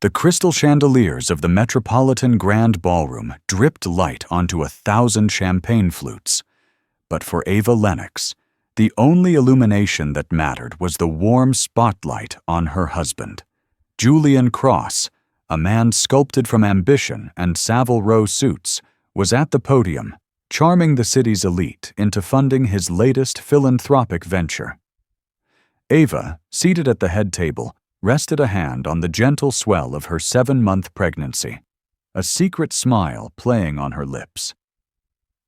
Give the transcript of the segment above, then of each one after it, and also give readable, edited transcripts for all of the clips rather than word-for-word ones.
The crystal chandeliers of the Metropolitan Grand Ballroom dripped light onto 1,000 champagne flutes. But for Ava Lennox, the only illumination that mattered was the warm spotlight on her husband. Julian Cross, a man sculpted from ambition and Savile Row suits, was at the podium, charming the city's elite into funding his latest philanthropic venture. Ava, seated at the head table, rested a hand on the gentle swell of her 7-month pregnancy, a secret smile playing on her lips.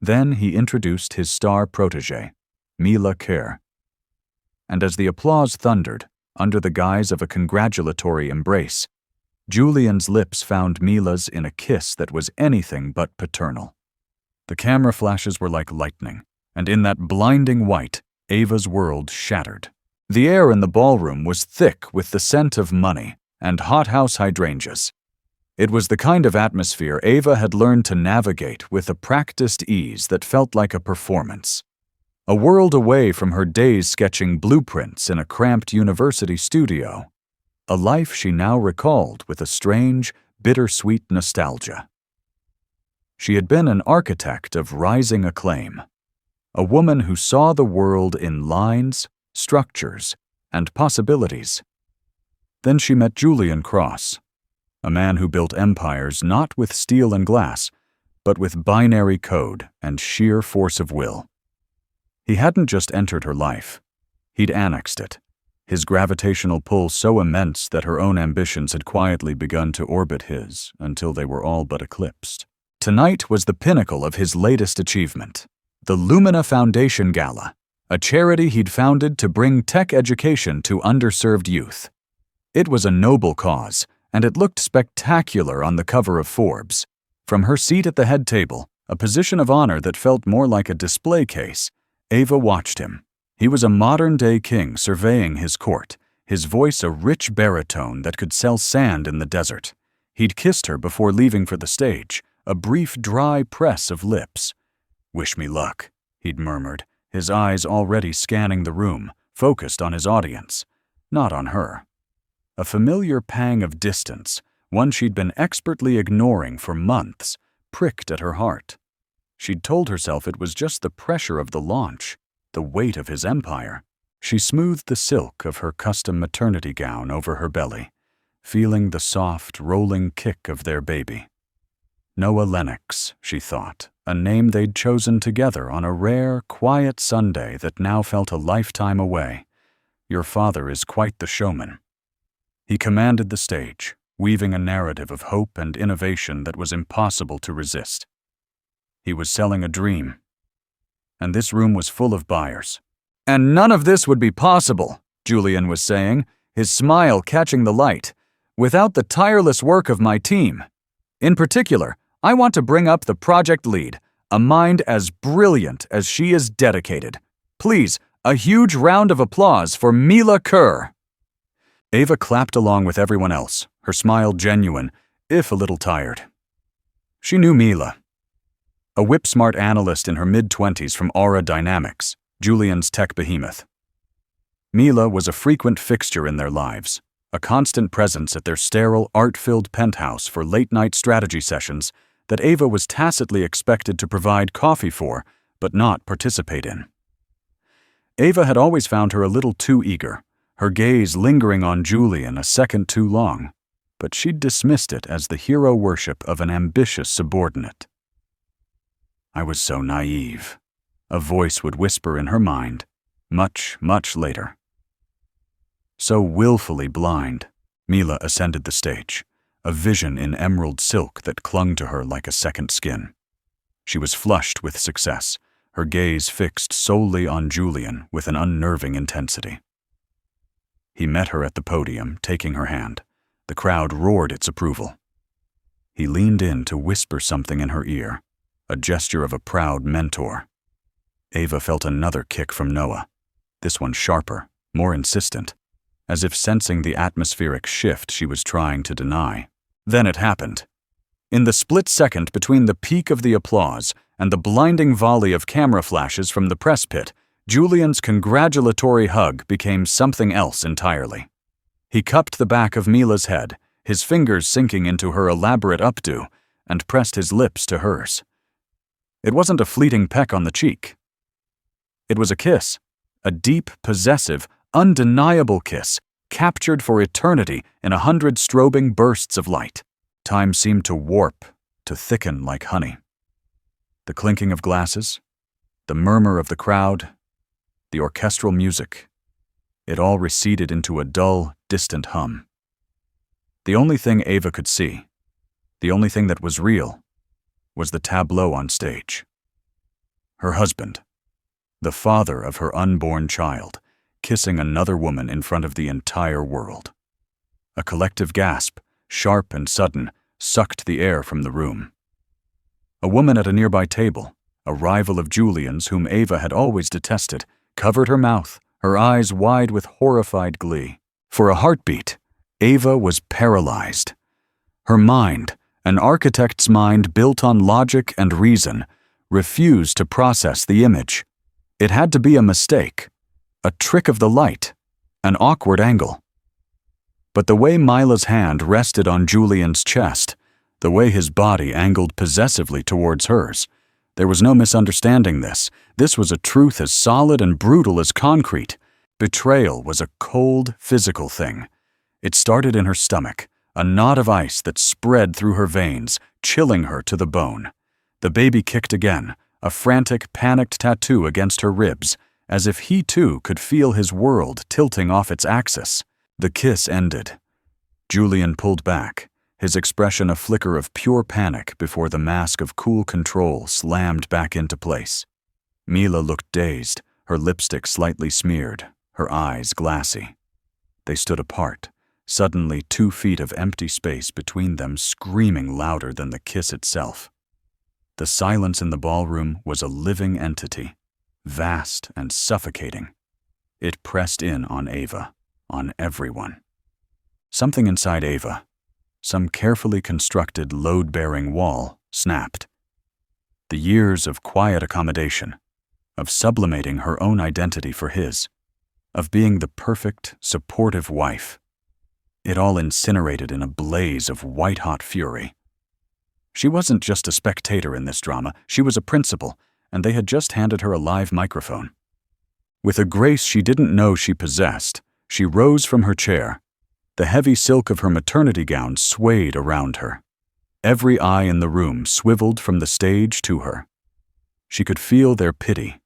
Then he introduced his star protégé, Mila Kerr. And as the applause thundered, under the guise of a congratulatory embrace, Julian's lips found Mila's in a kiss that was anything but paternal. The camera flashes were like lightning, and in that blinding white, Ava's world shattered. The air in the ballroom was thick with the scent of money and hothouse hydrangeas. It was the kind of atmosphere Ava had learned to navigate with a practiced ease that felt like a performance. A world away from her days sketching blueprints in a cramped university studio. A life she now recalled with a strange, bittersweet nostalgia. She had been an architect of rising acclaim, a woman who saw the world in lines, structures, and possibilities. Then she met Julian Cross, a man who built empires not with steel and glass, but with binary code and sheer force of will. He hadn't just entered her life, he'd annexed it, his gravitational pull so immense that her own ambitions had quietly begun to orbit his until they were all but eclipsed. Tonight was the pinnacle of his latest achievement, the Lumina Foundation Gala, a charity he'd founded to bring tech education to underserved youth. It was a noble cause, and it looked spectacular on the cover of Forbes. From her seat at the head table, a position of honor that felt more like a display case, Ava watched him. He was a modern-day king surveying his court, his voice a rich baritone that could sell sand in the desert. He'd kissed her before leaving for the stage, a brief dry press of lips. "Wish me luck," he'd murmured, his eyes already scanning the room, focused on his audience, not on her. A familiar pang of distance, one she'd been expertly ignoring for months, pricked at her heart. She'd told herself it was just the pressure of the launch, the weight of his empire. She smoothed the silk of her custom maternity gown over her belly, feeling the soft, rolling kick of their baby. Noah Lennox, she thought, a name they'd chosen together on a rare, quiet Sunday that now felt a lifetime away. Your father is quite the showman. He commanded the stage, weaving a narrative of hope and innovation that was impossible to resist. He was selling a dream. And this room was full of buyers. "And none of this would be possible," Julian was saying, his smile catching the light, "without the tireless work of my team. In particular, I want to bring up the project lead, a mind as brilliant as she is dedicated. Please, a huge round of applause for Mila Kerr." Ava clapped along with everyone else, her smile genuine, if a little tired. She knew Mila. A whip-smart analyst in her mid-20s from Aura Dynamics, Julian's tech behemoth. Mila was a frequent fixture in their lives, a constant presence at their sterile, art-filled penthouse for late-night strategy sessions that Ava was tacitly expected to provide coffee for, but not participate in. Ava had always found her a little too eager, her gaze lingering on Julian a second too long, but she'd dismissed it as the hero worship of an ambitious subordinate. "I was so naive," a voice would whisper in her mind, much, much later. So willfully blind, Mila ascended the stage, a vision in emerald silk that clung to her like a second skin. She was flushed with success, her gaze fixed solely on Julian with an unnerving intensity. He met her at the podium, taking her hand. The crowd roared its approval. He leaned in to whisper something in her ear, a gesture of a proud mentor. Ava felt another kick from Noah, this one sharper, more insistent, as if sensing the atmospheric shift she was trying to deny. Then it happened. In the split second between the peak of the applause and the blinding volley of camera flashes from the press pit, Julian's congratulatory hug became something else entirely. He cupped the back of Mila's head, his fingers sinking into her elaborate updo, and pressed his lips to hers. It wasn't a fleeting peck on the cheek. It was a kiss, a deep, possessive, undeniable kiss, captured for eternity in 100 strobing bursts of light. Time seemed to warp, to thicken like honey. The clinking of glasses, the murmur of the crowd, the orchestral music, it all receded into a dull, distant hum. The only thing Ava could see, the only thing that was real, was the tableau on stage. Her husband, the father of her unborn child, kissing another woman in front of the entire world. A collective gasp, sharp and sudden, sucked the air from the room. A woman at a nearby table, a rival of Julian's whom Ava had always detested, covered her mouth, her eyes wide with horrified glee. For a heartbeat, Ava was paralyzed. Her mind, an architect's mind built on logic and reason, refused to process the image. It had to be a mistake, a trick of the light, an awkward angle. But the way Mila's hand rested on Julian's chest, the way his body angled possessively towards hers, there was no misunderstanding this. This was a truth as solid and brutal as concrete. Betrayal was a cold, physical thing. It started in her stomach, a knot of ice that spread through her veins, chilling her to the bone. The baby kicked again, a frantic, panicked tattoo against her ribs, as if he too could feel his world tilting off its axis. The kiss ended. Julian pulled back, his expression a flicker of pure panic before the mask of cool control slammed back into place. Mila looked dazed, her lipstick slightly smeared, her eyes glassy. They stood apart, suddenly 2 feet of empty space between them screaming louder than the kiss itself. The silence in the ballroom was a living entity, vast and suffocating. It pressed in on Ava, on everyone. Something inside Ava, some carefully constructed load-bearing wall, snapped. The years of quiet accommodation, of sublimating her own identity for his, of being the perfect, supportive wife, it all incinerated in a blaze of white-hot fury. She wasn't just a spectator in this drama, she was a principal, and they had just handed her a live microphone. With a grace she didn't know she possessed, she rose from her chair. The heavy silk of her maternity gown swayed around her. Every eye in the room swiveled from the stage to her. She could feel their pity,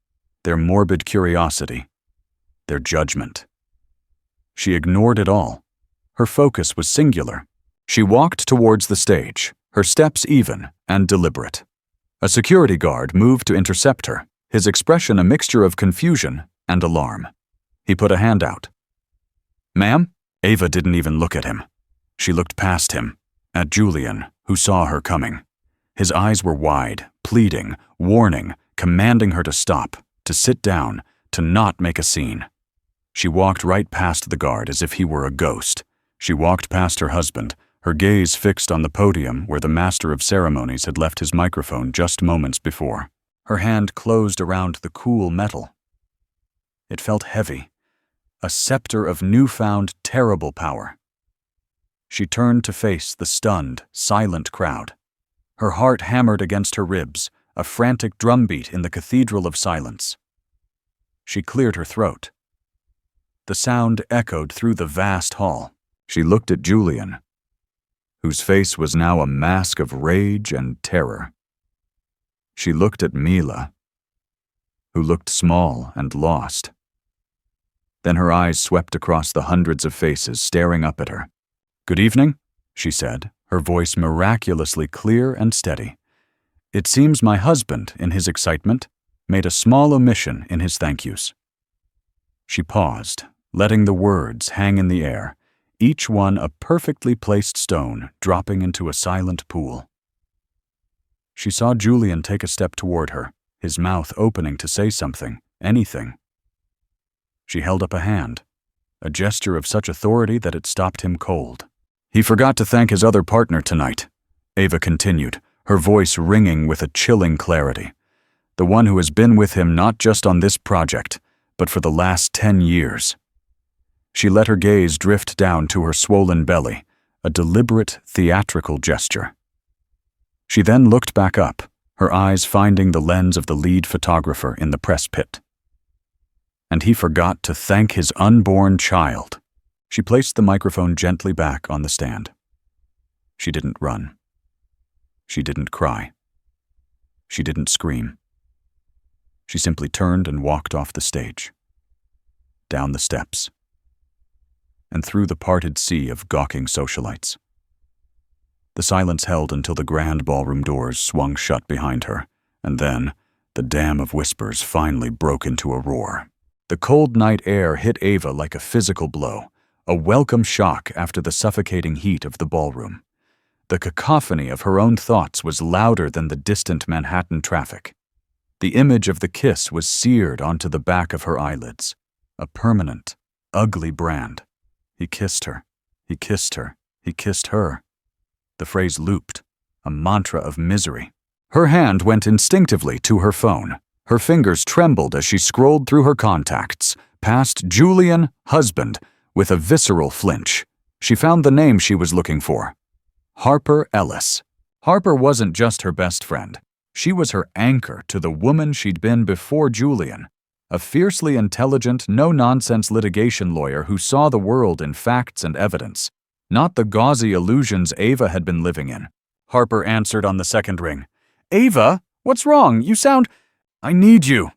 their morbid curiosity, their judgment. She ignored it all. Her focus was singular. She walked towards the stage, her steps even and deliberate. A security guard moved to intercept her, his expression a mixture of confusion and alarm. He put a hand out. "Ma'am?" Ava didn't even look at him. She looked past him, at Julian, who saw her coming. His eyes were wide, pleading, warning, commanding her to stop, to sit down, to not make a scene. She walked right past the guard as if he were a ghost. She walked past her husband, her gaze fixed on the podium where the master of ceremonies had left his microphone just moments before. Her hand closed around the cool metal. It felt heavy, a scepter of newfound, terrible power. She turned to face the stunned, silent crowd. Her heart hammered against her ribs, a frantic drumbeat in the cathedral of silence. She cleared her throat. The sound echoed through the vast hall. She looked at Julian, whose face was now a mask of rage and terror. She looked at Mila, who looked small and lost. Then her eyes swept across the hundreds of faces staring up at her. "Good evening," she said, her voice miraculously clear and steady. "It seems my husband, in his excitement, made a small omission in his thank yous." She paused, letting the words hang in the air, each one a perfectly placed stone dropping into a silent pool. She saw Julian take a step toward her, his mouth opening to say something, anything. She held up a hand, a gesture of such authority that it stopped him cold. "He forgot to thank his other partner tonight," Ava continued, her voice ringing with a chilling clarity. "The one who has been with him not just on this project, but for the last 10 years. She let her gaze drift down to her swollen belly, a deliberate, theatrical gesture. She then looked back up, her eyes finding the lens of the lead photographer in the press pit. And he forgot to thank his unborn child. She placed the microphone gently back on the stand. She didn't run. She didn't cry. She didn't scream. She simply turned and walked off the stage, down the steps, and through the parted sea of gawking socialites. The silence held until the grand ballroom doors swung shut behind her, and then the dam of whispers finally broke into a roar. The cold night air hit Ava like a physical blow, a welcome shock after the suffocating heat of the ballroom. The cacophony of her own thoughts was louder than the distant Manhattan traffic. The image of the kiss was seared onto the back of her eyelids, a permanent, ugly brand. He kissed her. He kissed her. He kissed her. The phrase looped, a mantra of misery. Her hand went instinctively to her phone. Her fingers trembled as she scrolled through her contacts, past Julian, husband, with a visceral flinch. She found the name she was looking for. Harper Ellis. Harper wasn't just her best friend. She was her anchor to the woman she'd been before Julian, a fiercely intelligent, no-nonsense litigation lawyer who saw the world in facts and evidence, not the gauzy illusions Ava had been living in. Harper answered on the second ring. "Ava, what's wrong? You sound—" "I need you,"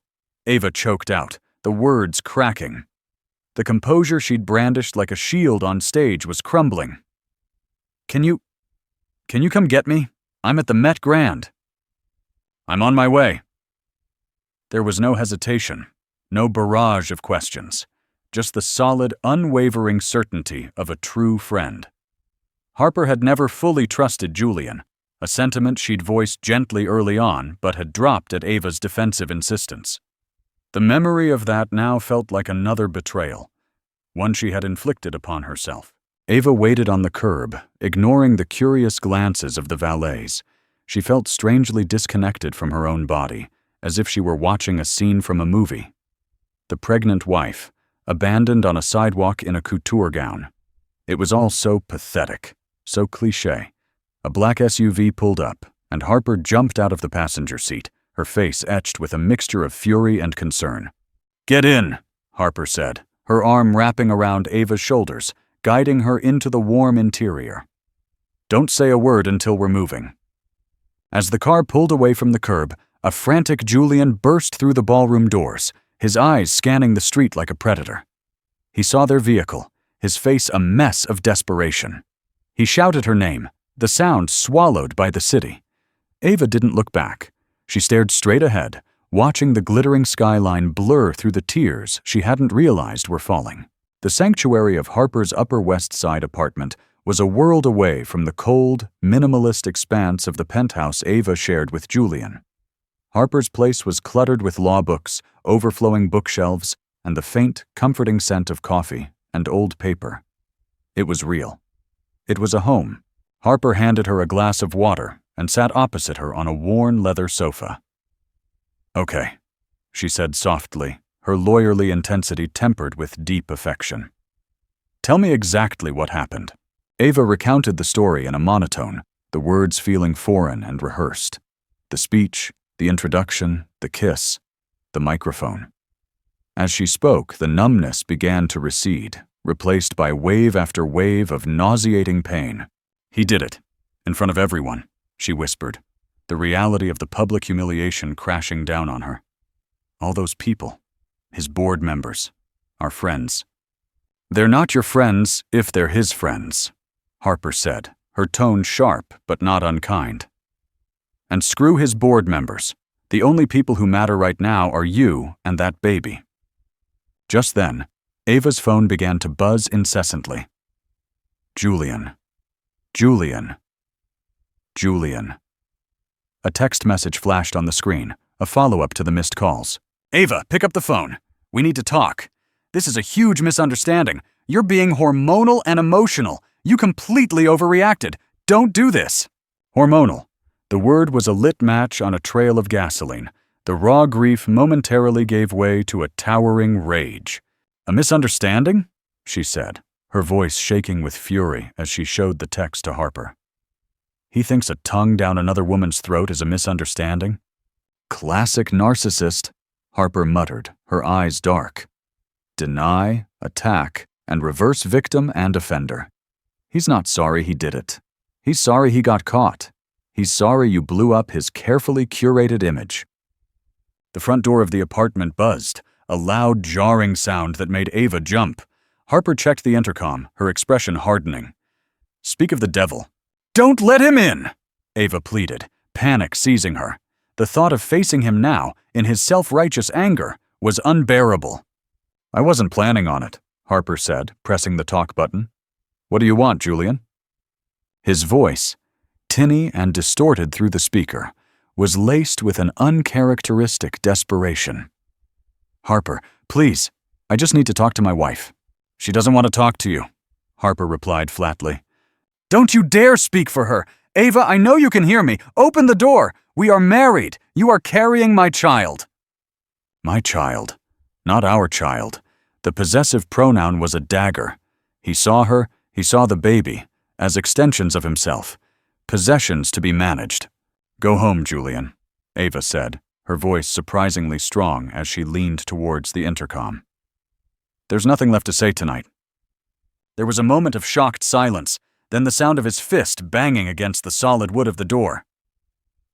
Ava choked out, the words cracking. The composure she'd brandished like a shield on stage was crumbling. Can you come get me? I'm at the Met Grand." "I'm on my way." There was no hesitation, no barrage of questions, just the solid, unwavering certainty of a true friend. Harper had never fully trusted Julian, a sentiment she'd voiced gently early on but had dropped at Ava's defensive insistence. The memory of that now felt like another betrayal, one she had inflicted upon herself. Ava waited on the curb, ignoring the curious glances of the valets. She felt strangely disconnected from her own body, as if she were watching a scene from a movie. The pregnant wife, abandoned on a sidewalk in a couture gown. It was all so pathetic, so cliché. A black SUV pulled up, and Harper jumped out of the passenger seat, her face etched with a mixture of fury and concern. "Get in," Harper said, her arm wrapping around Ava's shoulders, guiding her into the warm interior. "Don't say a word until we're moving." As the car pulled away from the curb, a frantic Julian burst through the ballroom doors, his eyes scanning the street like a predator. He saw their vehicle, his face a mess of desperation. He shouted her name, the sound swallowed by the city. Ava didn't look back. She stared straight ahead, watching the glittering skyline blur through the tears she hadn't realized were falling. The sanctuary of Harper's Upper West Side apartment was a world away from the cold, minimalist expanse of the penthouse Ava shared with Julian. Harper's place was cluttered with law books, overflowing bookshelves, and the faint, comforting scent of coffee and old paper. It was real. It was a home. Harper handed her a glass of water and sat opposite her on a worn leather sofa. "Okay," she said softly, her lawyerly intensity tempered with deep affection. "Tell me exactly what happened." Ava recounted the story in a monotone, the words feeling foreign and rehearsed. The speech, the introduction, the kiss, the microphone. As she spoke, the numbness began to recede, replaced by wave after wave of nauseating pain. "He did it, in front of everyone," she whispered, the reality of the public humiliation crashing down on her. "All those people, his board members, our friends." "They're not your friends if they're his friends," Harper said, her tone sharp but not unkind. "And screw his board members. The only people who matter right now are you and that baby." Just then, Ava's phone began to buzz incessantly. Julian. Julian. Julian. A text message flashed on the screen, a follow-up to the missed calls. "Ava, pick up the phone. We need to talk. This is a huge misunderstanding. You're being hormonal and emotional. You completely overreacted. Don't do this." Hormonal. The word was a lit match on a trail of gasoline. The raw grief momentarily gave way to a towering rage. "A misunderstanding?" she said, her voice shaking with fury as she showed the text to Harper. "He thinks a tongue down another woman's throat is a misunderstanding?" "Classic narcissist," Harper muttered, her eyes dark. "Deny, attack, and reverse victim and offender. He's not sorry he did it. He's sorry he got caught. He's sorry you blew up his carefully curated image." The front door of the apartment buzzed, a loud, jarring sound that made Ava jump. Harper checked the intercom, her expression hardening. "Speak of the devil." "Don't let him in!" Ava pleaded, panic seizing her. The thought of facing him now, in his self-righteous anger, was unbearable. "I wasn't planning on it," Harper said, pressing the talk button. "What do you want, Julian?" His voice, tinny and distorted through the speaker, was laced with an uncharacteristic desperation. "Harper, please, I just need to talk to my wife." "She doesn't want to talk to you," Harper replied flatly. "Don't you dare speak for her! Ava, I know you can hear me! Open the door! We are married! You are carrying my child!" My child. Not our child. The possessive pronoun was a dagger. He saw her, he saw the baby, as extensions of himself, possessions to be managed. "Go home, Julian," Ava said, her voice surprisingly strong as she leaned towards the intercom. "There's nothing left to say tonight." There was a moment of shocked silence, then the sound of his fist banging against the solid wood of the door.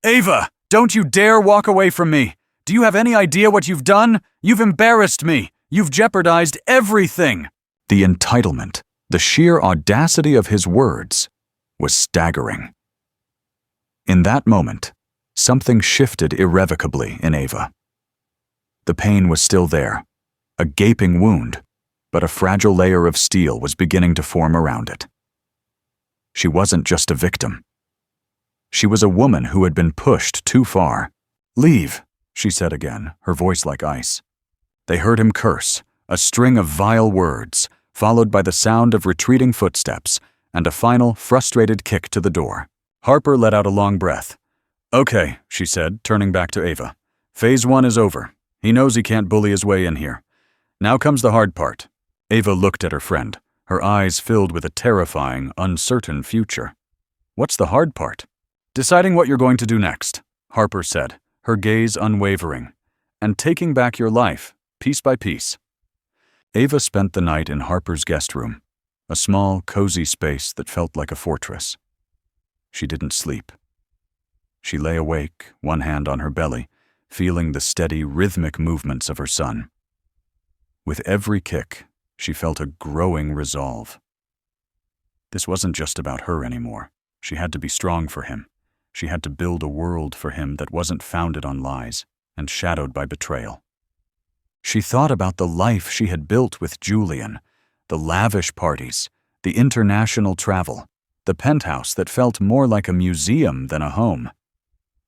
"Ava, don't you dare walk away from me! Do you have any idea what you've done? You've embarrassed me! You've jeopardized everything!" The entitlement, the sheer audacity of his words, was staggering. In that moment, something shifted irrevocably in Ava. The pain was still there, a gaping wound, but a fragile layer of steel was beginning to form around it. She wasn't just a victim. She was a woman who had been pushed too far. "Leave," she said again, her voice like ice. They heard him curse, a string of vile words, followed by the sound of retreating footsteps and a final, frustrated kick to the door. Harper let out a long breath. "Okay," she said, turning back to Ava. "Phase 1 is over. He knows he can't bully his way in here. Now comes the hard part." Ava looked at her friend, her eyes filled with a terrifying, uncertain future. "What's the hard part?" "Deciding what you're going to do next," Harper said, her gaze unwavering, "and taking back your life, piece by piece." Ava spent the night in Harper's guest room, a small, cozy space that felt like a fortress. She didn't sleep. She lay awake, one hand on her belly, feeling the steady, rhythmic movements of her son. With every kick, she felt a growing resolve. This wasn't just about her anymore. She had to be strong for him. She had to build a world for him that wasn't founded on lies and shadowed by betrayal. She thought about the life she had built with Julian, the lavish parties, the international travel, the penthouse that felt more like a museum than a home.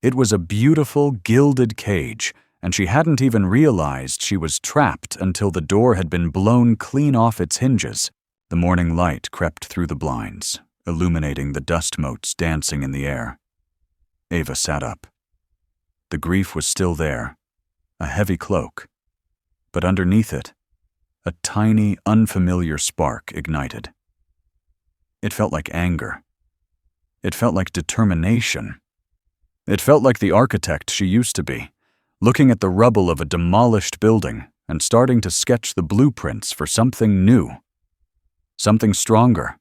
It was a beautiful, gilded cage, and she hadn't even realized she was trapped until the door had been blown clean off its hinges. The morning light crept through the blinds, illuminating the dust motes dancing in the air. Ava sat up. The grief was still there, a heavy cloak, but underneath it, a tiny, unfamiliar spark ignited. It felt like anger. It felt like determination. It felt like the architect she used to be, looking at the rubble of a demolished building and starting to sketch the blueprints for something new, something stronger,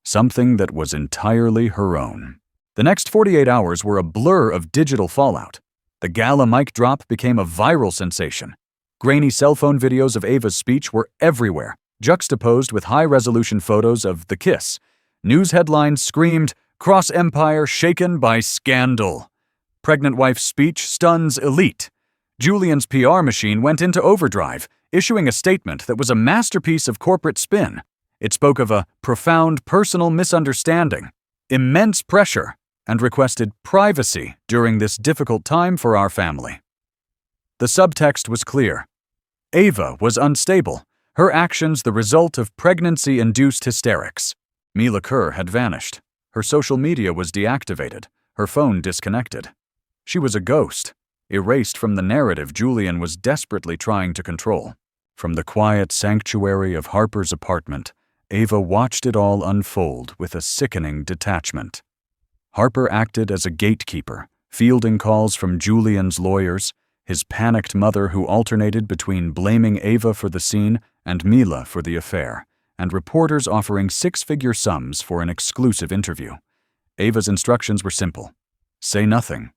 something that was entirely her own. The next 48 hours were a blur of digital fallout. The Gala mic drop became a viral sensation. Grainy cell phone videos of Ava's speech were everywhere, juxtaposed with high-resolution photos of the kiss. News headlines screamed, "Cross-empire shaken by scandal." Pregnant wife's speech stuns elite. Julian's PR machine went into overdrive, issuing a statement that was a masterpiece of corporate spin. It spoke of a profound personal misunderstanding, immense pressure, and requested privacy during this difficult time for our family. The subtext was clear. Ava was unstable, her actions the result of pregnancy-induced hysterics. Mila Kerr had vanished. Her social media was deactivated, her phone disconnected. She was a ghost, erased from the narrative Julian was desperately trying to control. From the quiet sanctuary of Harper's apartment, Ava watched it all unfold with a sickening detachment. Harper acted as a gatekeeper, fielding calls from Julian's lawyers, his panicked mother who alternated between blaming Ava for the scene and Mila for the affair, and reporters offering six-figure sums for an exclusive interview. Ava's instructions were simple. Say nothing.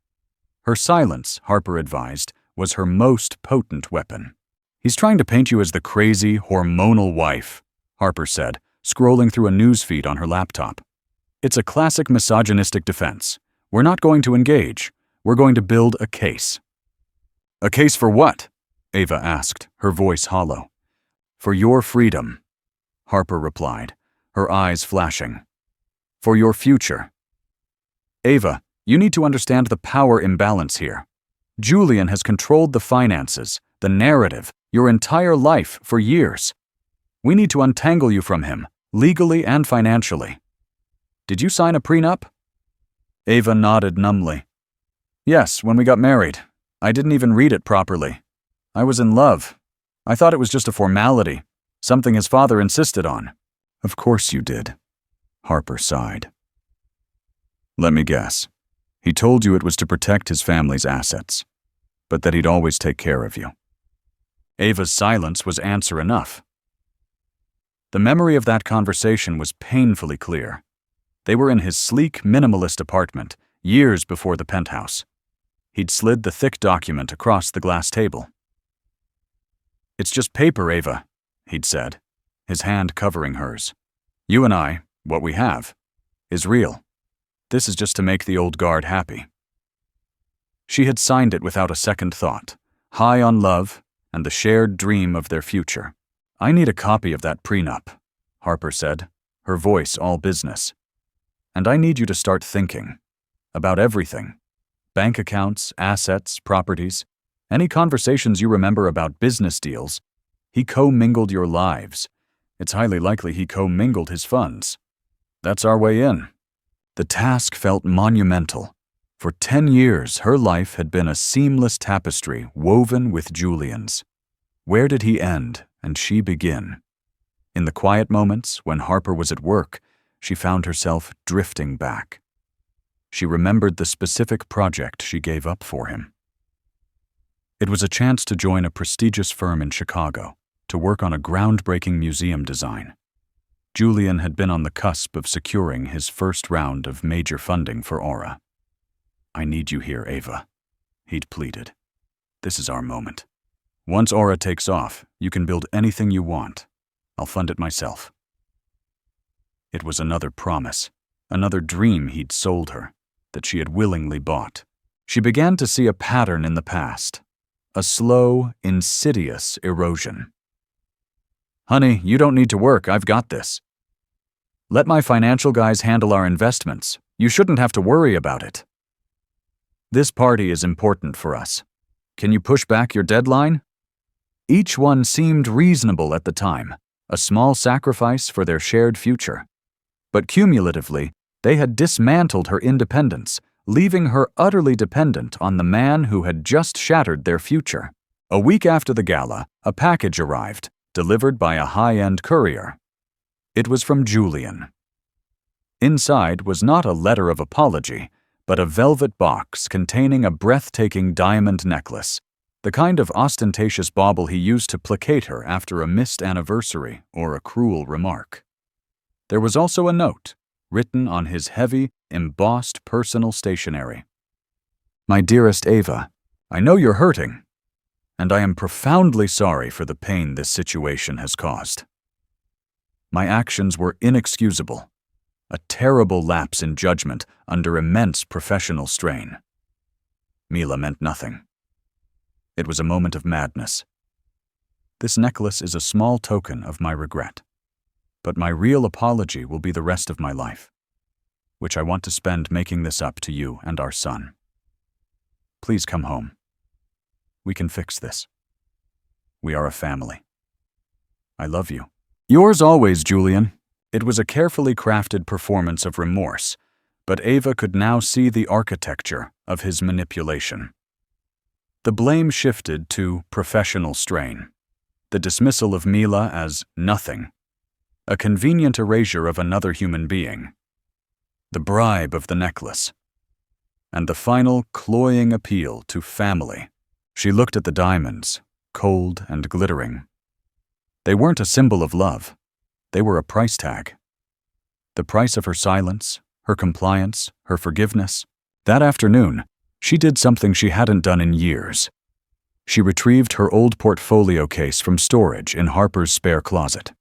Her silence, Harper advised, was her most potent weapon. He's trying to paint you as the crazy, hormonal wife, Harper said, scrolling through a newsfeed on her laptop. It's a classic misogynistic defense. We're not going to engage. We're going to build a case. A case for what? Ava asked, her voice hollow. For your freedom, Harper replied, her eyes flashing. For your future. Ava, you need to understand the power imbalance here. Julian has controlled the finances, the narrative, your entire life for years. We need to untangle you from him, legally and financially. Did you sign a prenup? Ava nodded numbly. Yes, when we got married. I didn't even read it properly. I was in love. I thought it was just a formality, something his father insisted on. Of course you did, Harper sighed. Let me guess. He told you it was to protect his family's assets, but that he'd always take care of you. Ava's silence was answer enough. The memory of that conversation was painfully clear. They were in his sleek, minimalist apartment, years before the penthouse. He'd slid the thick document across the glass table. It's just paper, Ava, he'd said, his hand covering hers. You and I, what we have, is real. This is just to make the old guard happy. She had signed it without a second thought, high on love and the shared dream of their future. I need a copy of that prenup, Harper said, her voice all business. And I need you to start thinking about everything. Bank accounts, assets, properties, any conversations you remember about business deals. He co-mingled your lives. It's highly likely he co-mingled his funds. That's our way in. The task felt monumental. For 10 years, her life had been a seamless tapestry woven with Julian's. Where did he end and she begin? In the quiet moments, when Harper was at work, she found herself drifting back. She remembered the specific project she gave up for him. It was a chance to join a prestigious firm in Chicago, to work on a groundbreaking museum design. Julian had been on the cusp of securing his first round of major funding for Aura. I need you here, Ava, he'd pleaded. This is our moment. Once Aura takes off, you can build anything you want. I'll fund it myself. It was another promise, another dream he'd sold her, that she had willingly bought. She began to see a pattern in the past, a slow, insidious erosion. Honey, you don't need to work, I've got this. Let my financial guys handle our investments. You shouldn't have to worry about it. This party is important for us. Can you push back your deadline? Each one seemed reasonable at the time, a small sacrifice for their shared future. But cumulatively, they had dismantled her independence, leaving her utterly dependent on the man who had just shattered their future. A week after the gala, a package arrived, delivered by a high-end courier. It was from Julian. Inside was not a letter of apology, but a velvet box containing a breathtaking diamond necklace, the kind of ostentatious bauble he used to placate her after a missed anniversary or a cruel remark. There was also a note, written on his heavy, embossed personal stationery. My dearest Ava, I know you're hurting, and I am profoundly sorry for the pain this situation has caused. My actions were inexcusable, a terrible lapse in judgment under immense professional strain. Mila meant nothing. It was a moment of madness. This necklace is a small token of my regret, but my real apology will be the rest of my life, which I want to spend making this up to you and our son. Please come home. We can fix this. We are a family. I love you. Yours always, Julian. It was a carefully crafted performance of remorse, but Ava could now see the architecture of his manipulation. The blame shifted to professional strain, the dismissal of Mila as nothing, a convenient erasure of another human being. The bribe of the necklace. And the final cloying appeal to family. She looked at the diamonds, cold and glittering. They weren't a symbol of love. They were a price tag. The price of her silence, her compliance, her forgiveness. That afternoon, she did something she hadn't done in years. She retrieved her old portfolio case from storage in Harper's spare closet.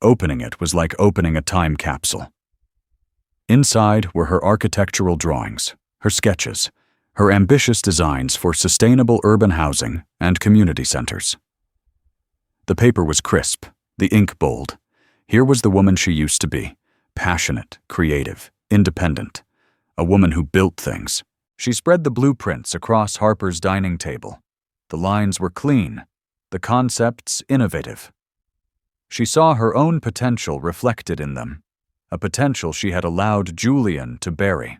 Opening it was like opening a time capsule. Inside were her architectural drawings, her sketches, her ambitious designs for sustainable urban housing and community centers. The paper was crisp, the ink bold. Here was the woman she used to be, passionate, creative, independent, a woman who built things. She spread the blueprints across Harper's dining table. The lines were clean, the concepts innovative. She saw her own potential reflected in them, a potential she had allowed Julian to bury.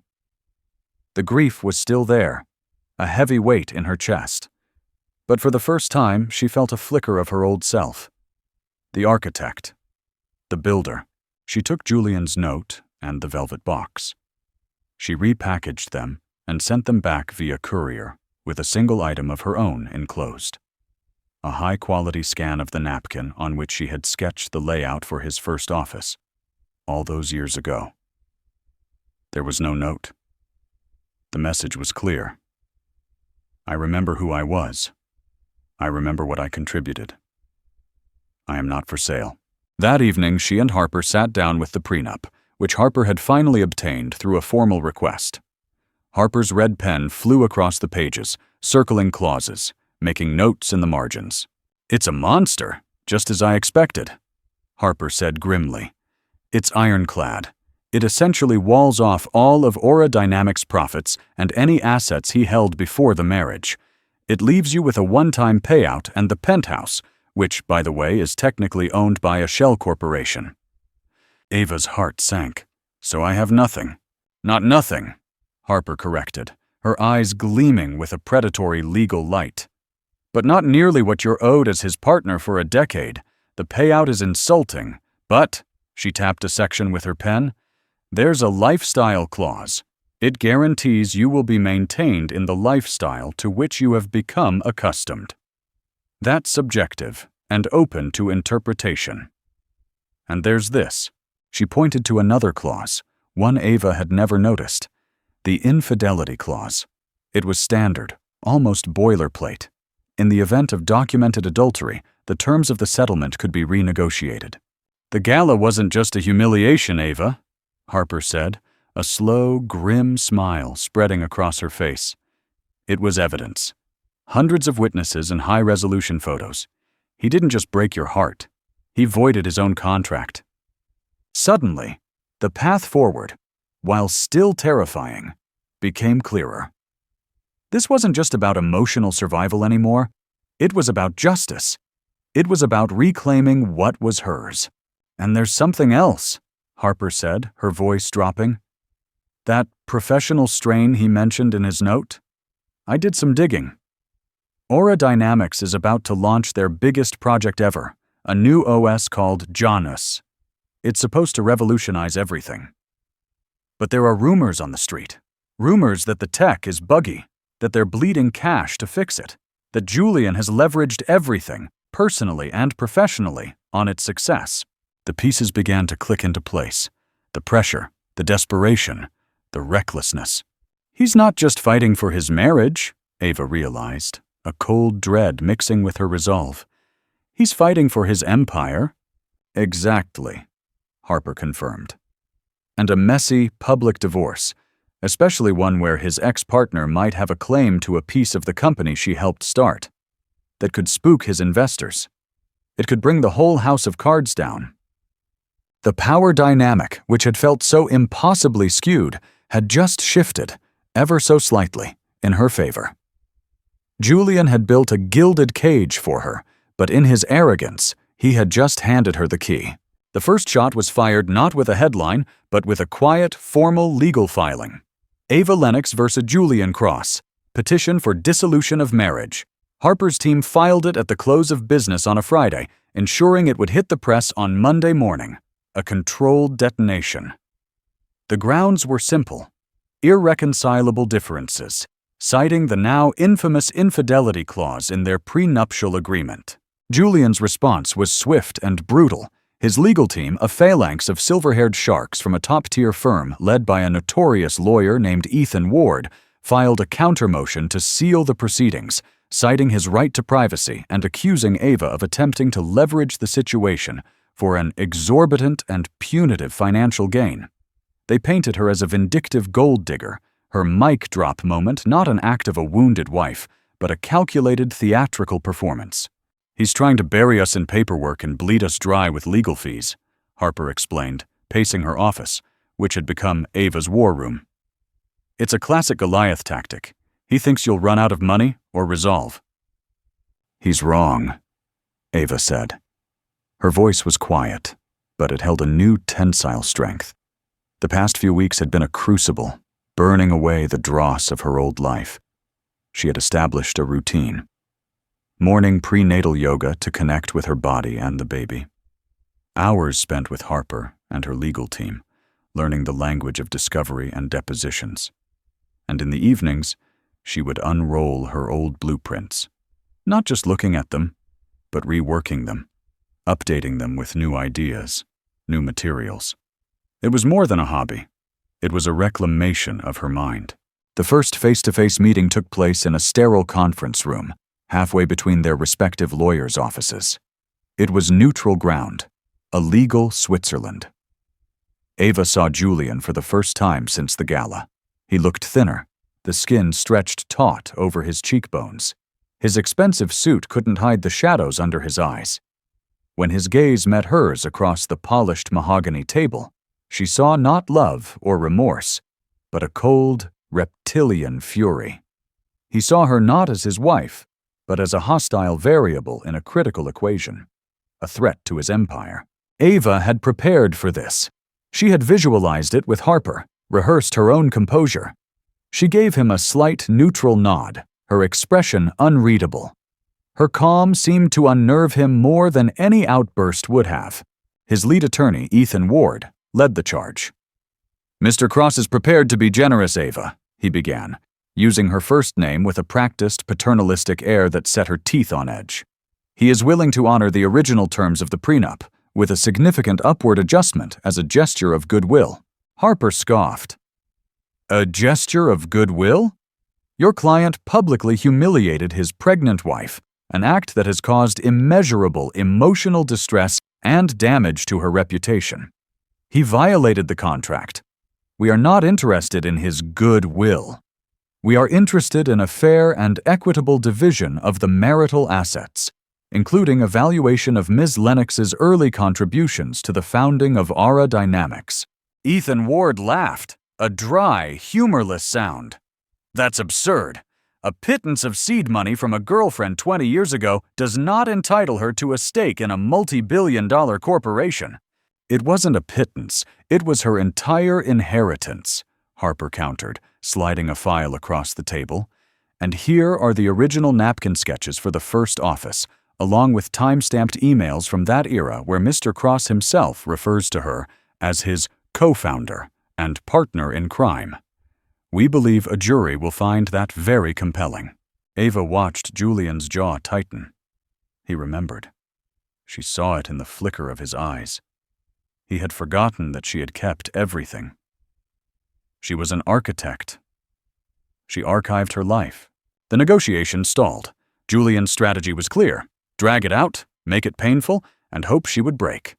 The grief was still there, a heavy weight in her chest. But for the first time, she felt a flicker of her old self. The architect, the builder. She took Julian's note and the velvet box. She repackaged them and sent them back via courier, with a single item of her own enclosed. A high-quality scan of the napkin on which she had sketched the layout for his first office, all those years ago. There was no note. The message was clear. I remember who I was. I remember what I contributed. I am not for sale. That evening, she and Harper sat down with the prenup, which Harper had finally obtained through a formal request. Harper's red pen flew across the pages, circling clauses, making notes in the margins. It's a monster, just as I expected, Harper said grimly. It's ironclad. It essentially walls off all of Aura Dynamics' profits and any assets he held before the marriage. It leaves you with a one-time payout and the penthouse, which, by the way, is technically owned by a shell corporation. Ava's heart sank. So I have nothing. Not nothing, Harper corrected, her eyes gleaming with a predatory legal light. But not nearly what you're owed as his partner for a decade. The payout is insulting, but, she tapped a section with her pen, there's a lifestyle clause. It guarantees you will be maintained in the lifestyle to which you have become accustomed. That's subjective and open to interpretation. And there's this. She pointed to another clause, one Ava had never noticed. The infidelity clause. It was standard, almost boilerplate. In the event of documented adultery, the terms of the settlement could be renegotiated. The gala wasn't just a humiliation, Ava, Harper said, a slow, grim smile spreading across her face. It was evidence. Hundreds of witnesses and high-resolution photos. He didn't just break your heart. He voided his own contract. Suddenly, the path forward, while still terrifying, became clearer. This wasn't just about emotional survival anymore. It was about justice. It was about reclaiming what was hers. And there's something else, Harper said, her voice dropping. That professional strain he mentioned in his note? I did some digging. Aura Dynamics is about to launch their biggest project ever, a new OS called Janus. It's supposed to revolutionize everything. But there are rumors on the street. Rumors that the tech is buggy, that they're bleeding cash to fix it, that Julian has leveraged everything, personally and professionally, on its success. The pieces began to click into place. The pressure, the desperation, the recklessness. He's not just fighting for his marriage, Ava realized, a cold dread mixing with her resolve. He's fighting for his empire. Exactly, Harper confirmed. And a messy, public divorce, especially one where his ex-partner might have a claim to a piece of the company she helped start, that could spook his investors. It could bring the whole house of cards down. The power dynamic, which had felt so impossibly skewed, had just shifted, ever so slightly, in her favor. Julian had built a gilded cage for her, but in his arrogance, he had just handed her the key. The first shot was fired not with a headline, but with a quiet, formal legal filing. Ava Lennox versus Julian Cross. Petition for dissolution of marriage. Harper's team filed it at the close of business on a Friday, ensuring it would hit the press on Monday morning, a controlled detonation. The grounds were simple: irreconcilable differences, citing the now infamous infidelity clause in their prenuptial agreement. Julian's response was swift and brutal. His legal team, a phalanx of silver-haired sharks from a top-tier firm led by a notorious lawyer named Ethan Ward, filed a counter-motion to seal the proceedings, citing his right to privacy and accusing Ava of attempting to leverage the situation for an exorbitant and punitive financial gain. They painted her as a vindictive gold digger, her mic drop moment not an act of a wounded wife, but a calculated theatrical performance. "He's trying to bury us in paperwork and bleed us dry with legal fees," Harper explained, pacing her office, which had become Ava's war room. "It's a classic Goliath tactic. He thinks you'll run out of money or resolve." "He's wrong," Ava said. Her voice was quiet, but it held a new tensile strength. The past few weeks had been a crucible, burning away the dross of her old life. She had established a routine. Morning prenatal yoga to connect with her body and the baby. Hours spent with Harper and her legal team, learning the language of discovery and depositions. And in the evenings, she would unroll her old blueprints, not just looking at them, but reworking them, updating them with new ideas, new materials. It was more than a hobby. It was a reclamation of her mind. The first face-to-face meeting took place in a sterile conference room, halfway between their respective lawyers' offices. It was neutral ground, a legal Switzerland. Ava saw Julian for the first time since the gala. He looked thinner, the skin stretched taut over his cheekbones. His expensive suit couldn't hide the shadows under his eyes. When his gaze met hers across the polished mahogany table, she saw not love or remorse, but a cold, reptilian fury. He saw her not as his wife, but as a hostile variable in a critical equation, a threat to his empire. Ava had prepared for this. She had visualized it with Harper, rehearsed her own composure. She gave him a slight neutral nod, her expression unreadable. Her calm seemed to unnerve him more than any outburst would have. His lead attorney, Ethan Ward, led the charge. "Mr. Cross is prepared to be generous, Ava," he began, using her first name with a practiced, paternalistic air that set her teeth on edge. "He is willing to honor the original terms of the prenup, with a significant upward adjustment as a gesture of goodwill." Harper scoffed. "A gesture of goodwill? Your client publicly humiliated his pregnant wife, an act that has caused immeasurable emotional distress and damage to her reputation. He violated the contract. We are not interested in his goodwill. We are interested in a fair and equitable division of the marital assets, including a valuation of Ms. Lennox's early contributions to the founding of Aura Dynamics." Ethan Ward laughed, a dry, humorless sound. "That's absurd. A pittance of seed money from a girlfriend 20 years ago does not entitle her to a stake in a multi-billion-dollar corporation." "It wasn't a pittance, it was her entire inheritance," Harper countered, sliding a file across the table. "And here are the original napkin sketches for the first office, along with time-stamped emails from that era where Mr. Cross himself refers to her as his co-founder and partner in crime. We believe a jury will find that very compelling." Ava watched Julian's jaw tighten. He remembered. She saw it in the flicker of his eyes. He had forgotten that she had kept everything. She was an architect. She archived her life. The negotiation stalled. Julian's strategy was clear: drag it out, make it painful, and hope she would break.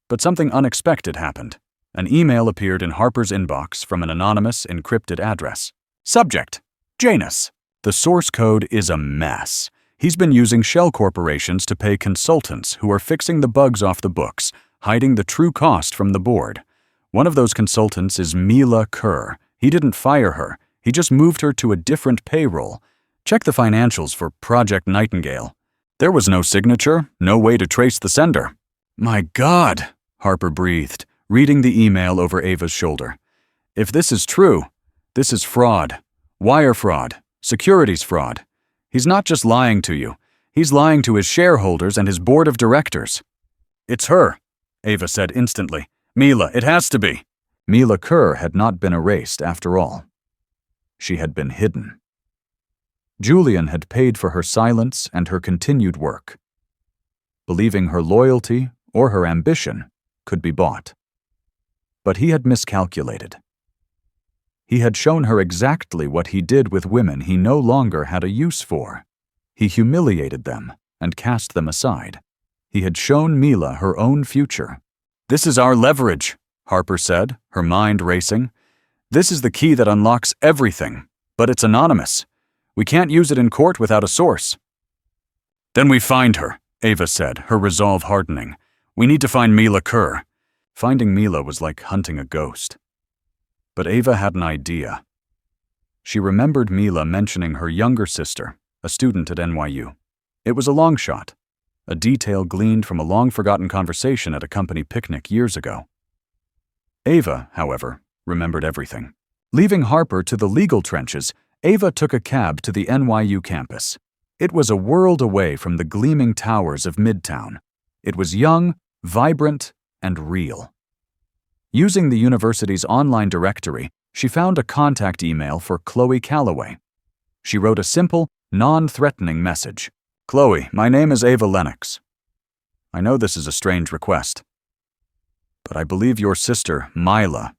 But something unexpected happened. An email appeared in Harper's inbox from an anonymous, encrypted address. Subject: Janus. The source code is a mess. He's been using shell corporations to pay consultants who are fixing the bugs off the books, hiding the true cost from the board. One of those consultants is Mila Kerr. He didn't fire her. He just moved her to a different payroll. Check the financials for Project Nightingale. There was no signature, no way to trace the sender. "My God," Harper breathed, reading the email over Ava's shoulder. "If this is true, this is fraud. Wire fraud. Securities fraud. He's not just lying to you. He's lying to his shareholders and his board of directors. It's her, Ava said instantly. Mila, it has to be. Mila Kerr had not been erased after all. She had been hidden. Julian had paid for her silence and her continued work, believing her loyalty or her ambition could be bought. But he had miscalculated. He had shown her exactly what he did with women he no longer had a use for. He humiliated them and cast them aside. He had shown Mila her own future. This is our leverage, Harper said, her mind racing. This is the key that unlocks everything, but it's anonymous. We can't use it in court without a source. Then we find her, Ava said, her resolve hardening. We need to find Mila Kerr. Finding Mila was like hunting a ghost. But Ava had an idea. She remembered Mila mentioning her younger sister, a student at NYU. It was a long shot, a detail gleaned from a long-forgotten conversation at a company picnic years ago. Ava, however, remembered everything. Leaving Harper to the legal trenches, Ava took a cab to the NYU campus. It was a world away from the gleaming towers of Midtown. It was young, vibrant, and real. Using the university's online directory, she found a contact email for Chloe Calloway. She wrote a simple, non-threatening message. Chloe, my name is Ava Lennox. I know this is a strange request, but I believe your sister, Mila,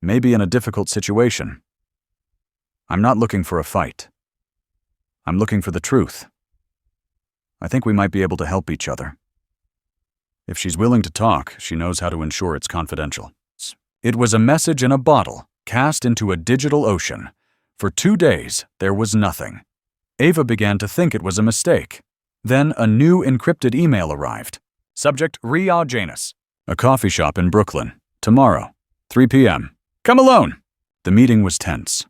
may be in a difficult situation. I'm not looking for a fight. I'm looking for the truth. I think we might be able to help each other. If she's willing to talk, she knows how to ensure it's confidential. It was a message in a bottle, cast into a digital ocean. For 2 days, there was nothing. Ava began to think it was a mistake. Then a new encrypted email arrived. Subject, Ria Janus. A coffee shop in Brooklyn. Tomorrow, 3 p.m. Come alone! The meeting was tense.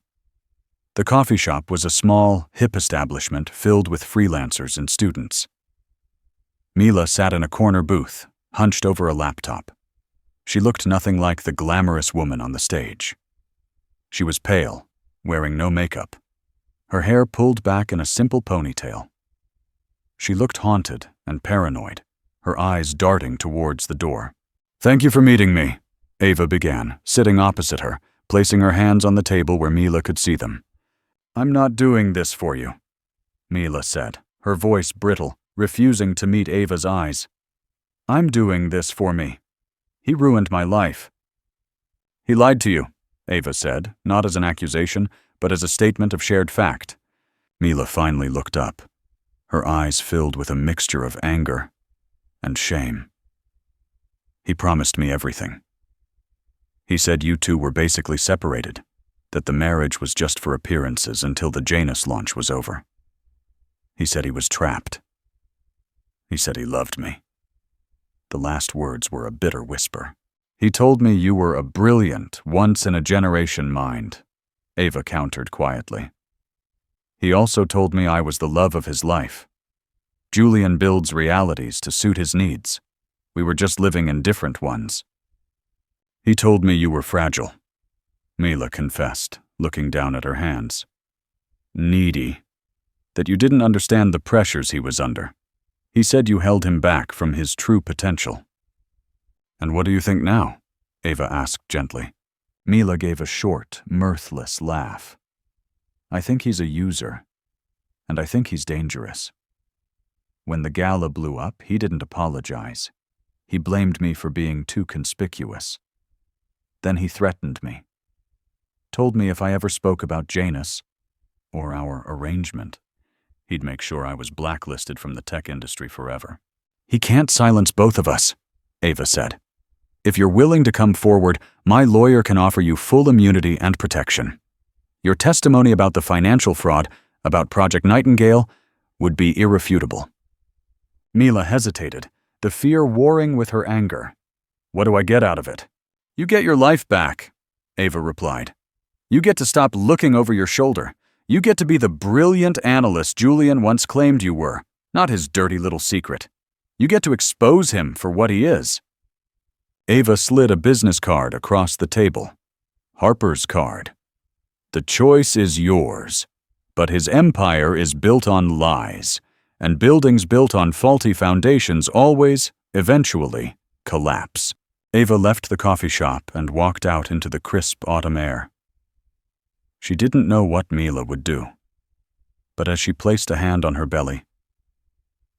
The coffee shop was a small, hip establishment filled with freelancers and students. Mila sat in a corner booth, hunched over a laptop. She looked nothing like the glamorous woman on the stage. She was pale, wearing no makeup, her hair pulled back in a simple ponytail. She looked haunted and paranoid, her eyes darting towards the door. Thank you for meeting me, Ava began, sitting opposite her, placing her hands on the table where Mila could see them. I'm not doing this for you, Mila said, her voice brittle, refusing to meet Ava's eyes. I'm doing this for me. He ruined my life. He lied to you, Ava said, not as an accusation, but as a statement of shared fact. Mila finally looked up, her eyes filled with a mixture of anger and shame. He promised me everything. He said you two were basically separated, that the marriage was just for appearances until the Janus launch was over. He said he was trapped. He said he loved me. The last words were a bitter whisper. He told me you were a brilliant, once-in-a-generation mind, Ava countered quietly. He also told me I was the love of his life. Julian builds realities to suit his needs. We were just living in different ones. He told me you were fragile, Mila confessed, looking down at her hands. Needy. That you didn't understand the pressures he was under. He said you held him back from his true potential. And what do you think now? Ava asked gently. Mila gave a short, mirthless laugh. I think he's a user, and I think he's dangerous. When the Gala blew up, he didn't apologize. He blamed me for being too conspicuous. Then he threatened me. Told me if I ever spoke about Janus, or our arrangement, he'd make sure I was blacklisted from the tech industry forever. He can't silence both of us, Ava said. If you're willing to come forward, my lawyer can offer you full immunity and protection. Your testimony about the financial fraud, about Project Nightingale, would be irrefutable. Mila hesitated, the fear warring with her anger. What do I get out of it? You get your life back, Ava replied. You get to stop looking over your shoulder. You get to be the brilliant analyst Julian once claimed you were, not his dirty little secret. You get to expose him for what he is. Ava slid a business card across the table. Harper's card. The choice is yours, but his empire is built on lies, and buildings built on faulty foundations always, eventually, collapse. Ava left the coffee shop and walked out into the crisp autumn air. She didn't know what Mila would do, but as she placed a hand on her belly,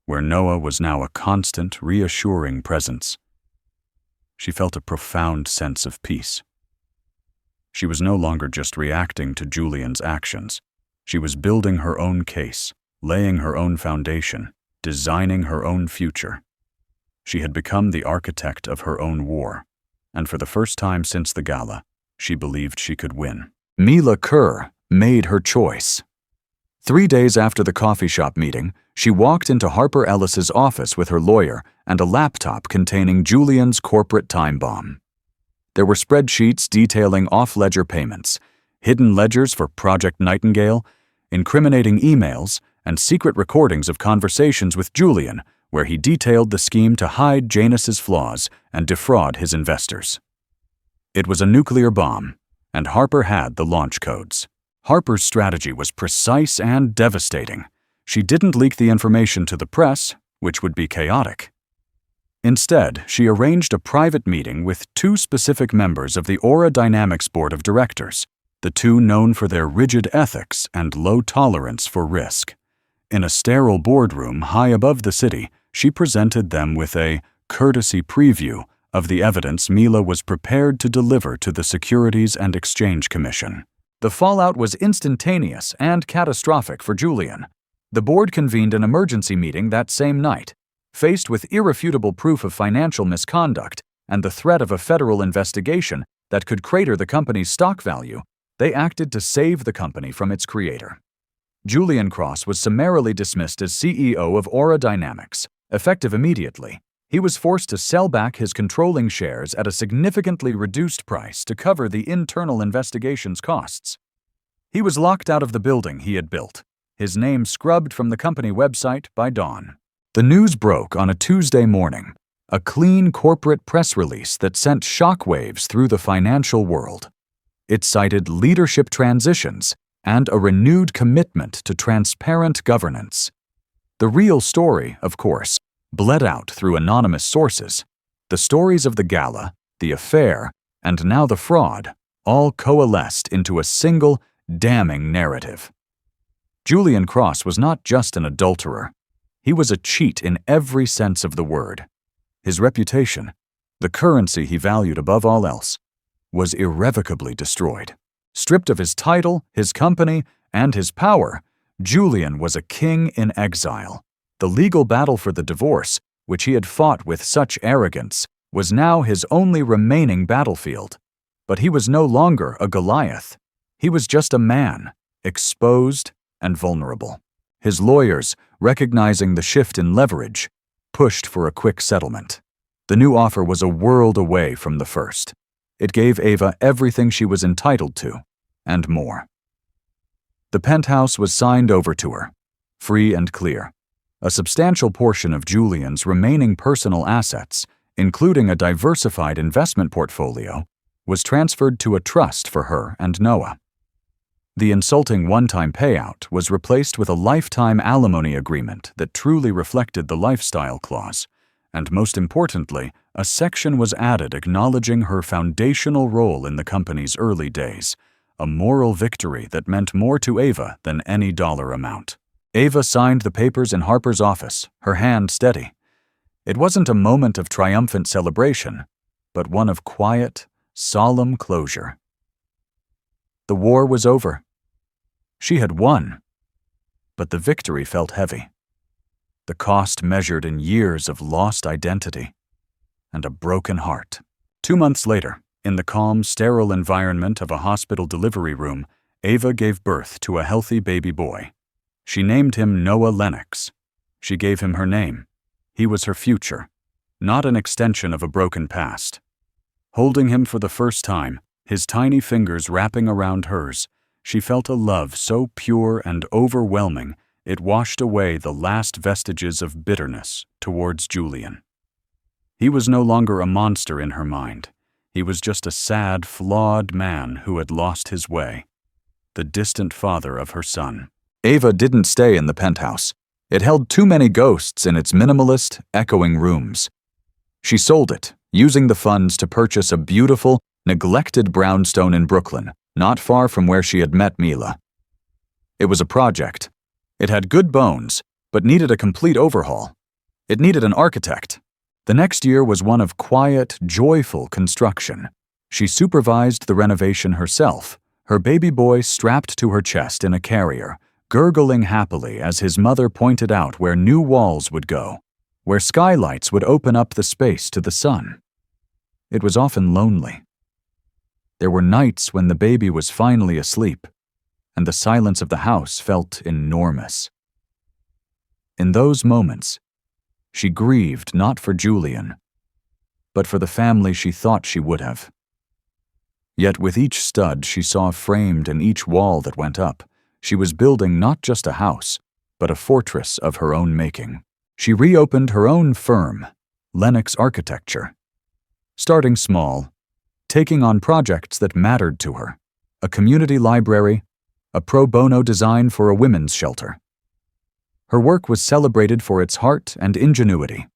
where Noah was now a constant, reassuring presence, she felt a profound sense of peace. She was no longer just reacting to Julian's actions. She was building her own case, laying her own foundation, designing her own future. She had become the architect of her own war, and for the first time since the gala, she believed she could win. Mila Kerr made her choice. 3 days after the coffee shop meeting, she walked into Harper Ellis's office with her lawyer and a laptop containing Julian's corporate time bomb. There were spreadsheets detailing off-ledger payments, hidden ledgers for Project Nightingale, incriminating emails, and secret recordings of conversations with Julian, where he detailed the scheme to hide Janus's flaws and defraud his investors. It was a nuclear bomb, and Harper had the launch codes. Harper's strategy was precise and devastating. She didn't leak the information to the press, which would be chaotic. Instead, she arranged a private meeting with 2 specific members of the Aura Dynamics Board of Directors, the 2 known for their rigid ethics and low tolerance for risk. In a sterile boardroom high above the city, she presented them with a courtesy preview of the evidence Mila was prepared to deliver to the Securities and Exchange Commission. The fallout was instantaneous and catastrophic for Julian. The board convened an emergency meeting that same night. Faced with irrefutable proof of financial misconduct and the threat of a federal investigation that could crater the company's stock value, they acted to save the company from its creator. Julian Cross was summarily dismissed as CEO of Aura Dynamics, effective immediately. He was forced to sell back his controlling shares at a significantly reduced price to cover the internal investigation's costs. He was locked out of the building he had built, his name scrubbed from the company website by dawn. The news broke on a Tuesday morning, a clean corporate press release that sent shockwaves through the financial world. It cited leadership transitions and a renewed commitment to transparent governance. The real story, of course, bled out through anonymous sources. The stories of the gala, the affair, and now the fraud all coalesced into a single, damning narrative. Julian Cross was not just an adulterer. He was a cheat in every sense of the word. His reputation, the currency he valued above all else, was irrevocably destroyed. Stripped of his title, his company, and his power, Julian was a king in exile. The legal battle for the divorce, which he had fought with such arrogance, was now his only remaining battlefield. But he was no longer a Goliath. He was just a man, exposed and vulnerable. His lawyers, recognizing the shift in leverage, pushed for a quick settlement. The new offer was a world away from the first. It gave Ava everything she was entitled to, and more. The penthouse was signed over to her, free and clear. A substantial portion of Julian's remaining personal assets, including a diversified investment portfolio, was transferred to a trust for her and Noah. The insulting one-time payout was replaced with a lifetime alimony agreement that truly reflected the lifestyle clause, and most importantly, a section was added acknowledging her foundational role in the company's early days, a moral victory that meant more to Ava than any dollar amount. Ava signed the papers in Harper's office, her hand steady. It wasn't a moment of triumphant celebration, but one of quiet, solemn closure. The war was over. She had won, but the victory felt heavy. The cost measured in years of lost identity and a broken heart. 2 months later, in the calm, sterile environment of a hospital delivery room, Ava gave birth to a healthy baby boy. She named him Noah Lennox. She gave him her name. He was her future, not an extension of a broken past. Holding him for the first time, his tiny fingers wrapping around hers, she felt a love so pure and overwhelming it washed away the last vestiges of bitterness towards Julian. He was no longer a monster in her mind. He was just a sad, flawed man who had lost his way, the distant father of her son. Ava didn't stay in the penthouse. It held too many ghosts in its minimalist, echoing rooms. She sold it, using the funds to purchase a beautiful, neglected brownstone in Brooklyn, not far from where she had met Mila. It was a project. It had good bones, but needed a complete overhaul. It needed an architect. The next year was one of quiet, joyful construction. She supervised the renovation herself, her baby boy strapped to her chest in a carrier, gurgling happily as his mother pointed out where new walls would go, where skylights would open up the space to the sun. It was often lonely. There were nights when the baby was finally asleep, and the silence of the house felt enormous. In those moments, she grieved not for Julian, but for the family she thought she would have. Yet with each stud she saw framed in each wall that went up, she was building not just a house, but a fortress of her own making. She reopened her own firm, Lennox Architecture. Starting small, taking on projects that mattered to her, a community library, a pro bono design for a women's shelter. Her work was celebrated for its heart and ingenuity.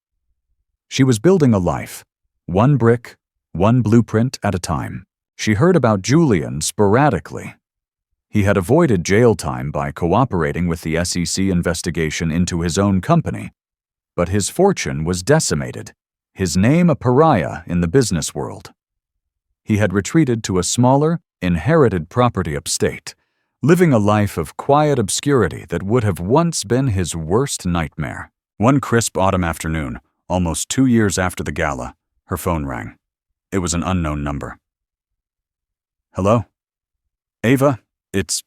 She was building a life, one brick, one blueprint at a time. She heard about Julian sporadically. He had avoided jail time by cooperating with the SEC investigation into his own company, but his fortune was decimated, his name a pariah in the business world. He had retreated to a smaller, inherited property upstate, living a life of quiet obscurity that would have once been his worst nightmare. One crisp autumn afternoon, almost 2 years after the gala, her phone rang. It was an unknown number. "Hello? Ava, it's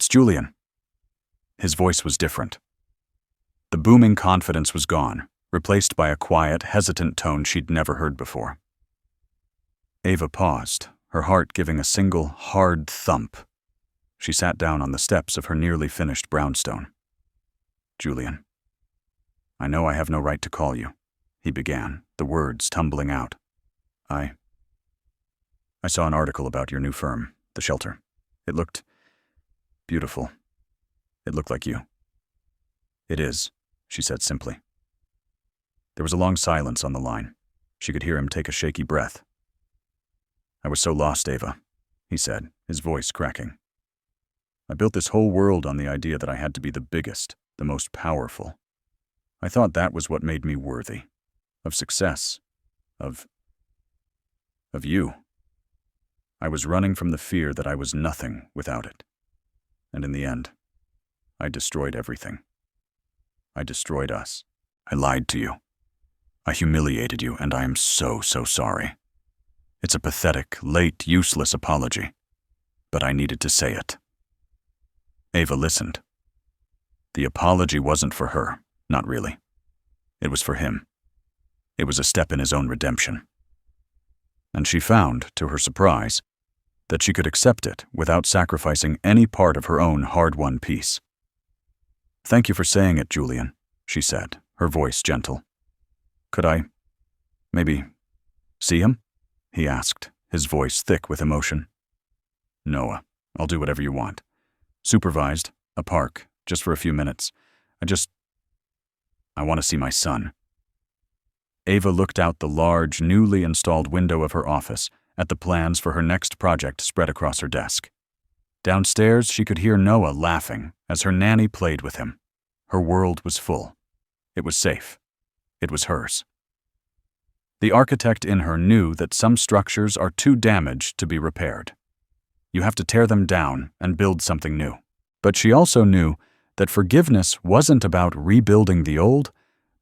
Julian." His voice was different. The booming confidence was gone, replaced by a quiet, hesitant tone she'd never heard before. Ava paused, her heart giving a single, hard thump. She sat down on the steps of her nearly finished brownstone. "Julian, I know I have no right to call you," he began, the words tumbling out. I saw an article about your new firm, The Shelter. It looked beautiful. It looked like you." "It is," she said simply. There was a long silence on the line. She could hear him take a shaky breath. "I was so lost, Ava," he said, his voice cracking. "I built this whole world on the idea that I had to be the biggest, the most powerful. I thought that was what made me worthy. Of success. Of you. I was running from the fear that I was nothing without it. And in the end, I destroyed everything. I destroyed us. I lied to you. I humiliated you, and I am so sorry. It's a pathetic, late, useless apology, but I needed to say it." Ava listened. The apology wasn't for her, not really. It was for him. It was a step in his own redemption. And she found, to her surprise, that she could accept it without sacrificing any part of her own hard-won peace. "Thank you for saying it, Julian," she said, her voice gentle. "Could I, maybe, see him?" he asked, his voice thick with emotion. "No, I'll do whatever you want. Supervised, a park, just for a few minutes. I want to see my son." Ava looked out the large, newly installed window of her office at the plans for her next project spread across her desk. Downstairs, she could hear Noah laughing as her nanny played with him. Her world was full. It was safe. It was hers. The architect in her knew that some structures are too damaged to be repaired. You have to tear them down and build something new. But she also knew that forgiveness wasn't about rebuilding the old,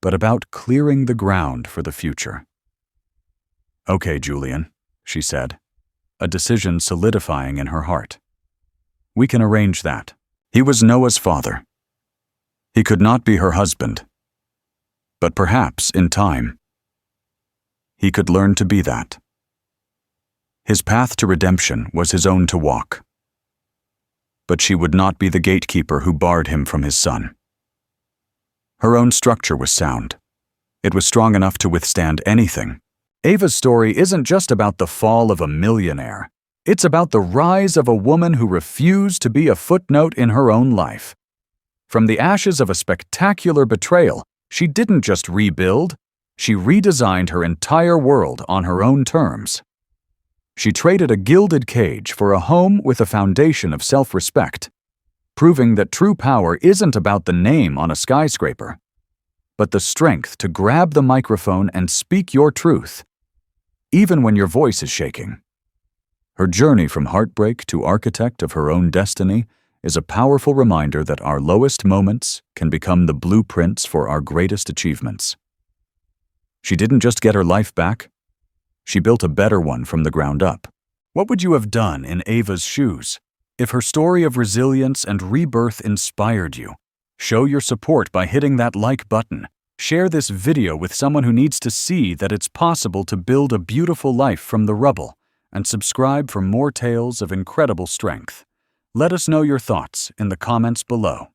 but about clearing the ground for the future. "Okay, Julian," she said, a decision solidifying in her heart. "We can arrange that." He was Noah's father. He could not be her husband. But perhaps, in time, he could learn to be that. His path to redemption was his own to walk. But she would not be the gatekeeper who barred him from his son. Her own structure was sound. It was strong enough to withstand anything. Ava's story isn't just about the fall of a millionaire. It's about the rise of a woman who refused to be a footnote in her own life. From the ashes of a spectacular betrayal, she didn't just rebuild, she redesigned her entire world on her own terms. She traded a gilded cage for a home with a foundation of self-respect, proving that true power isn't about the name on a skyscraper, but the strength to grab the microphone and speak your truth, even when your voice is shaking. Her journey from heartbreak to architect of her own destiny is a powerful reminder that our lowest moments can become the blueprints for our greatest achievements. She didn't just get her life back, she built a better one from the ground up. What would you have done in Ava's shoes? If her story of resilience and rebirth inspired you, show your support by hitting that like button. Share this video with someone who needs to see that it's possible to build a beautiful life from the rubble, and subscribe for more tales of incredible strength. Let us know your thoughts in the comments below.